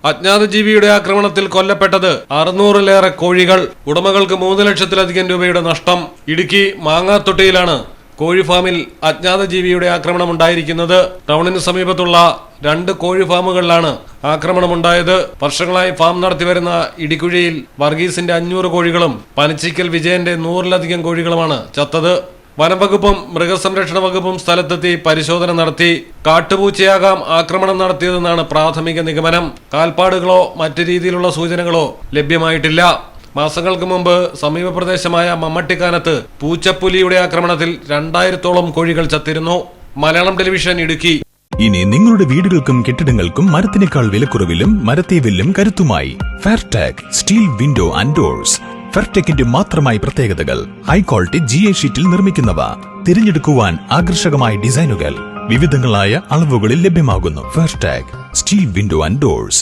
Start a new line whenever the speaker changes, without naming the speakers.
അജ്ഞാത ജീവിയുടെ ആക്രമണത്തിൽ കൊല്ലപ്പെട്ടത് 600-ലേറെ കോഴികൾ. ഉടമകൾക്ക് 3 ലക്ഷത്തിലധികം രൂപയുടെ നഷ്ടം. ഇടുക്കി മാങ്ങാത്തൊട്ടിയിലാണ് കോഴി ഫാമിൽ അജ്ഞാത ജീവിയുടെ ആക്രമണം ഉണ്ടായിരിക്കുന്നത്. ടൗണിന് സമീപത്തുള്ള 2 കോഴി ഫാമുകളിലാണ് ആക്രമണമുണ്ടായത്. വർഷങ്ങളായി ഫാം നടത്തിവരുന്ന ഇടിക്കുഴിയിൽ വർഗീസിന്റെ 500 കോഴികളും പനച്ചിക്കൽ വിജയന്റെ 100-ലധികം കോഴികളുമാണ് ചത്തത്. വനംവകുപ്പും മൃഗസംരക്ഷണ വകുപ്പും സ്ഥലത്തെത്തി പരിശോധന നടത്തി. കാട്ടുപൂച്ചയാകാം ആക്രമണം നടത്തിയതെന്നാണ് പ്രാഥമിക നിഗമനം. കാൽപ്പാടുകളോ മറ്റു രീതിയിലുള്ള സൂചനകളോ ലഭ്യമായിട്ടില്ല. മാസങ്ങൾക്ക് മുമ്പ് സമീപ പ്രദേശമായ മമ്മട്ടിക്കാനത്ത് പൂച്ചപ്പുലിയുടെ ആക്രമണത്തിൽ 2000-ഓളം കോഴികൾ ചത്തിരുന്നു. മലയാളം ടെലിവിഷൻ, ഇടുക്കി.
ഇനി നിങ്ങളുടെ വീടുകൾക്കും കെട്ടിടങ്ങൾക്കും മരത്തിനേക്കാൾ വിലക്കുറവിലും മരത്തേവിലും കരുത്തുമായി ഫെയർടെക് സ്റ്റീൽ വിൻഡോ ആൻഡ് ഡോർസ്. ഫെയർടെക്കിന്റെ മാത്രമായി പ്രത്യേകതകൾ. ഹൈ ക്വാളിറ്റി GA ഷീറ്റിൽ നിർമ്മിക്കുന്നവ. തിരഞ്ഞെടുക്കുവാൻ ആകർഷകമായ ഡിസൈനുകൾ വിവിധങ്ങളായ അളവുകളിൽ ലഭ്യമാകുന്നു. ഫെയർടെക് സ്റ്റീൽ വിൻഡോ ആൻഡ് ഡോർസ്.